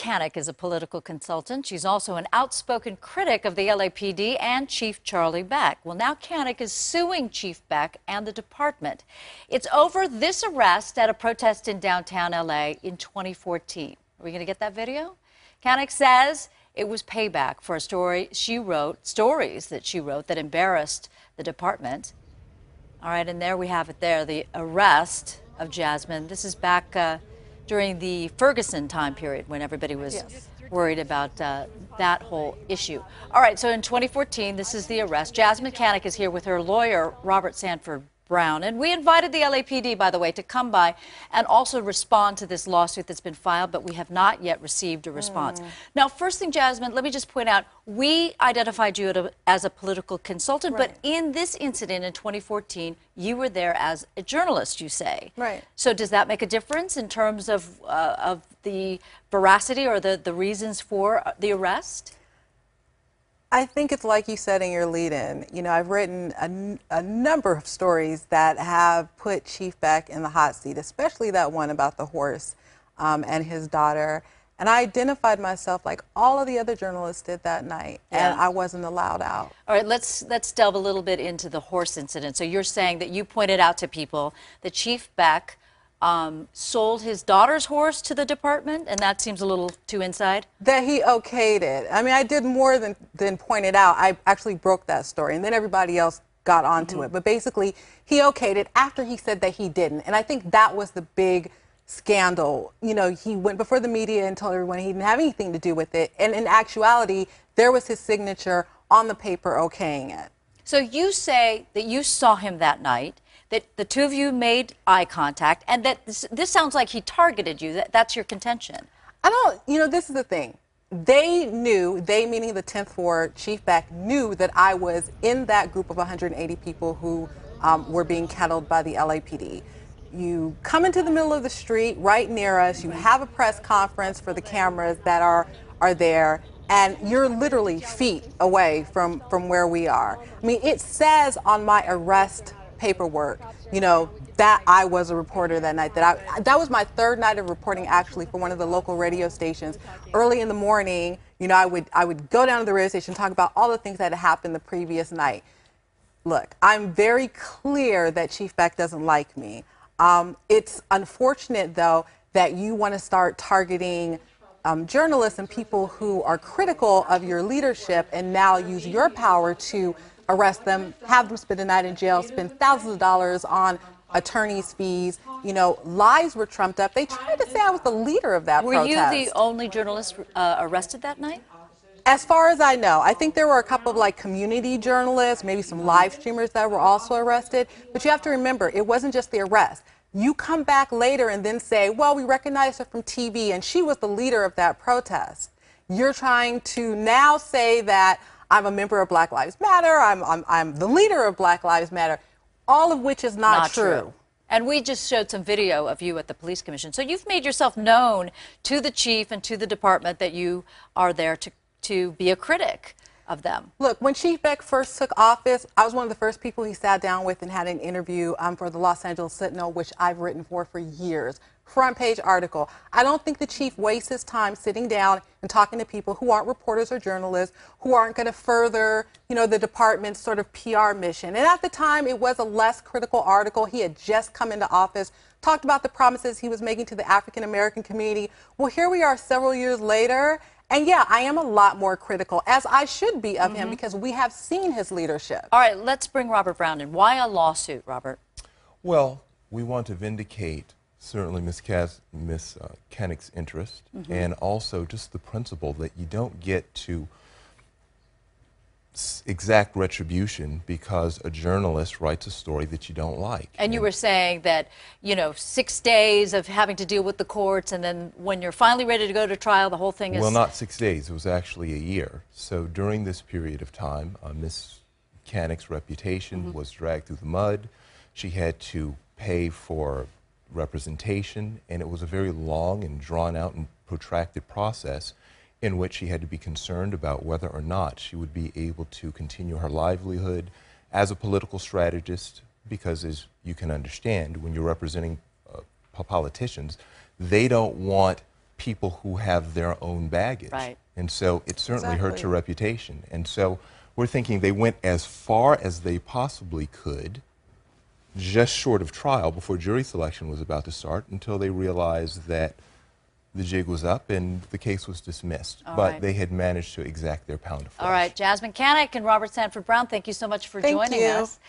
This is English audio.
Cannick is a political consultant. She's also an outspoken critic of the LAPD and Chief Charlie Beck. Well, now Cannick is suing Chief Beck and the department. It's over this arrest at a protest in downtown LA in 2014. Are we going to get that video? Cannick says it was payback for a stories that she wrote that embarrassed the department. All right, and there we have it there, the arrest of Jasmyne. This is back during the Ferguson time period when everybody was worried about that whole issue. All right, so in 2014, this is the arrest. Jasmyne Cannick is here with her lawyer, Robert Sanford Brown. And we invited the LAPD, by the way, to come by and also respond to this lawsuit that's been filed, but we have not yet received a response. Now, first thing, Jasmyne, let me just point out, we identified you as a political consultant, but in this incident in 2014, you were there as a journalist, you say. Right. So does that make a difference in terms of the veracity or the reasons for the arrest? I think it's like you said in your lead-in. You know, I've written a number of stories that have put Chief Beck in the hot seat, especially that one about the horse and his daughter. And I identified myself like all of the other journalists did that night, and I wasn't allowed out. All right, let's delve a little bit into the horse incident. So you're saying that you pointed out to people that Chief Beck sold his daughter's horse to the department, and that seems a little too inside? That he okayed it. I mean, I did more than point it out. I actually broke that story, and then everybody else got onto it. But basically, he okayed it after he said that he didn't. And I think that was the big scandal. You know, he went before the media and told everyone he didn't have anything to do with it. And in actuality, there was his signature on the paper okaying it. So you say that you saw him that night, that the two of you made eye contact, and that this sounds like he targeted you. That's your contention. You know, this is the thing. They knew, they meaning the 10th Ward, Chief Beck, knew that I was in that group of 180 people who were being kettled by the LAPD. You come into the middle of the street right near us, you have a press conference for the cameras that are there, and you're literally feet away from where we are. I mean, it says on my arrest paperwork, you know, that I was a reporter that night. That was my third night of reporting, actually, for one of the local radio stations. Early in the morning, you know, I would go down to the radio station and talk about all the things that had happened the previous night. Look, I'm very clear that Chief Beck doesn't like me. It's unfortunate, though, that you want to start targeting journalists and people who are critical of your leadership and now use your power to arrest them, have them spend a night in jail, spend thousands of dollars on attorney's fees. You know, lies were trumped up. They tried to say I was the leader of that protest. Were you the only journalist arrested that night? As far as I know, I think there were a couple of like community journalists, maybe some live streamers that were also arrested. But you have to remember, it wasn't just the arrest. You come back later and then say, well, we recognized her from TV and she was the leader of that protest. You're trying to now say that I'm a member of Black Lives Matter, I'm the leader of Black Lives Matter, all of which is not true. And we just showed some video of you at the police commission. So you've made yourself known to the chief and to the department that you are there to be a critic of them. Look, when Chief Beck first took office, I was one of the first people he sat down with and had an interview for the Los Angeles Sentinel, which I've written for years. Front page article. I don't think the chief wastes his time sitting down and talking to people who aren't reporters or journalists, who aren't going to further, you know, the department's sort of PR mission. And at the time, it was a less critical article. He had just come into office, talked about the promises he was making to the African American community. Well, here we are several years later. And yeah, I am a lot more critical, as I should be, of him, because we have seen his leadership. All right, let's bring Robert Brown in. Why a lawsuit, Robert? Well, we want to vindicate certainly Ms. Cannick's interest, and also just the principle that you don't get to exact retribution because a journalist writes a story that you don't like. And you were saying that, you know, 6 days of having to deal with the courts, and then when you're finally ready to go to trial, the whole thing is... Well, not 6 days. It was actually a year. So during this period of time, Ms. Cannick's reputation was dragged through the mud. She had to pay for representation, and it was a very long and drawn out and protracted process in which she had to be concerned about whether or not she would be able to continue her livelihood as a political strategist, because as you can understand, when you're representing politicians, they don't want people who have their own baggage. Right. And so it certainly hurt Exactly. your reputation. And so we're thinking they went as far as they possibly could, just short of trial, before jury selection was about to start, until they realized that the jig was up and the case was dismissed. All But right. they had managed to exact their pound of flesh. All right, Jasmyne Cannick and Robert Sanford Brown, thank you so much for Thank joining you. us.